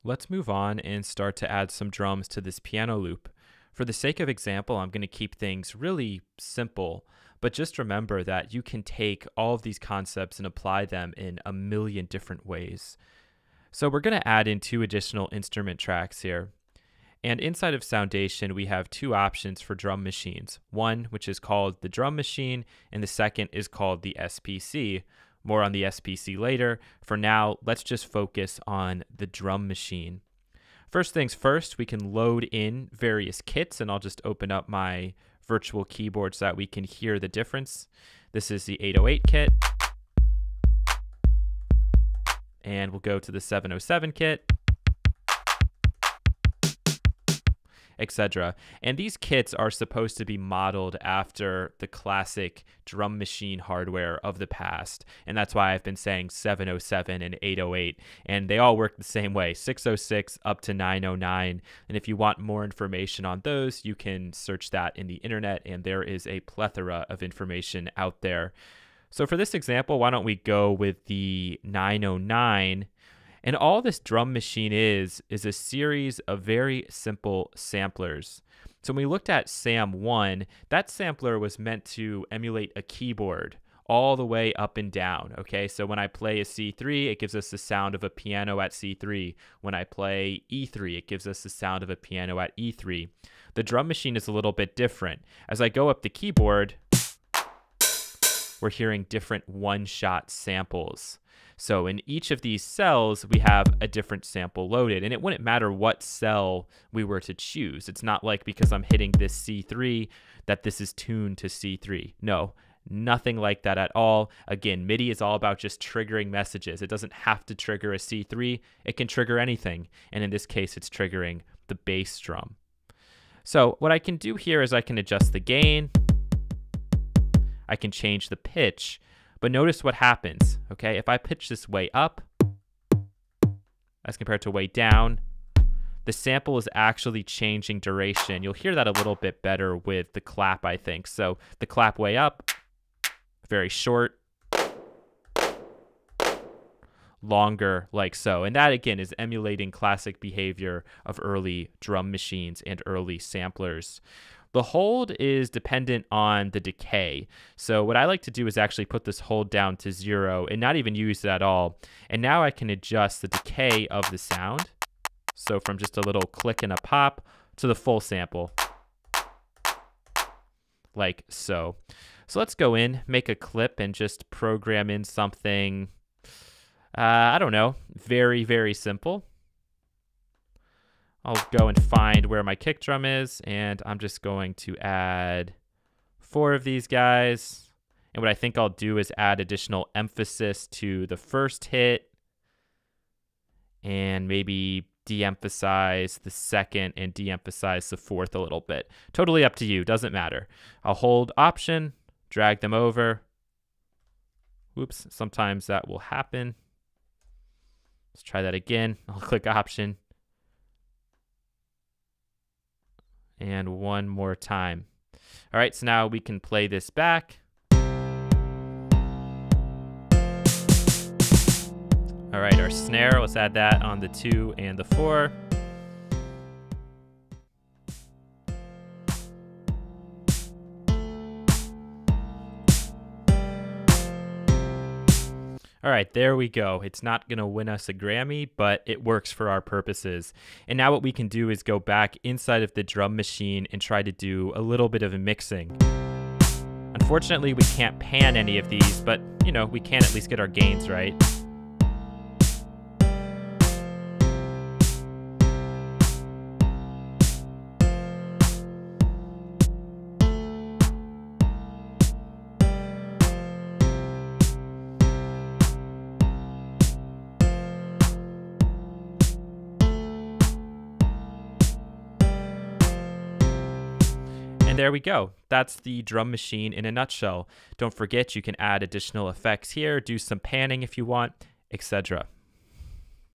Let's move on and start to add some drums to this piano loop. For the sake of example, I'm going to keep things really simple, but just remember that you can take all of these concepts and apply them in a million different ways. So we're going to add in 2 additional instrument tracks here. And inside of Soundation, we have 2 options for drum machines. One, which is called the drum machine, and the second is called the SPC. More on the SPC later. For now, let's just focus on the drum machine. First things first, we can load in various kits, and I'll just open up my virtual keyboard so that we can hear the difference. This is the 808 kit. And we'll go to the 707 kit, etc. And these kits are supposed to be modeled after the classic drum machine hardware of the past. And that's why I've been saying 707 and 808. And they all work the same way, 606 up to 909. And if you want more information on those, you can search that in the internet, and there is a plethora of information out there. So for this example, why don't we go with the 909? And all this drum machine is a series of very simple samplers. So when we looked at SAM1, that sampler was meant to emulate a keyboard all the way up and down, okay? So when I play a C3, it gives us the sound of a piano at C3. When I play E3, it gives us the sound of a piano at E3. The drum machine is a little bit different. As I go up the keyboard, we're hearing different one-shot samples. So in each of these cells, we have a different sample loaded, and it wouldn't matter what cell we were to choose. It's not like because I'm hitting this C3 that this is tuned to C3. No, nothing like that at all. Again, MIDI is all about just triggering messages. It doesn't have to trigger a C3. It can trigger anything, and in this case, it's triggering the bass drum. So what I can do here is I can adjust the gain. I can change the pitch. But notice what happens, okay? If I pitch this way up as compared to way down, the sample is actually changing duration. You'll hear that a little bit better with the clap, I think. So the clap way up, very short, longer, like so. And that, again, is emulating classic behavior of early drum machines and early samplers. The hold is dependent on the decay. So what I like to do is actually put this hold down to 0 and not even use it at all. And now I can adjust the decay of the sound. So from just a little click and a pop to the full sample, like so. So let's go in, make a clip, and just program in something, I don't know, very, very simple. I'll go and find where my kick drum is, and I'm just going to add 4 of these guys. And what I think I'll do is add additional emphasis to the first hit and maybe de-emphasize the second and de-emphasize the fourth a little bit. Totally up to you, doesn't matter. I'll hold Option, drag them over. Whoops, sometimes that will happen. Let's try that again. I'll click Option. And one more time. All right, so now we can play this back. All right, our snare, let's add that on the 2 and the 4. All right, there we go. It's not going to win us a Grammy, but it works for our purposes. And now what we can do is go back inside of the drum machine and try to do a little bit of mixing. Unfortunately, we can't pan any of these, but, you know, we can at least get our gains right. And there we go. That's the drum machine in a nutshell. Don't forget, you can add additional effects here, do some panning if you want, etc.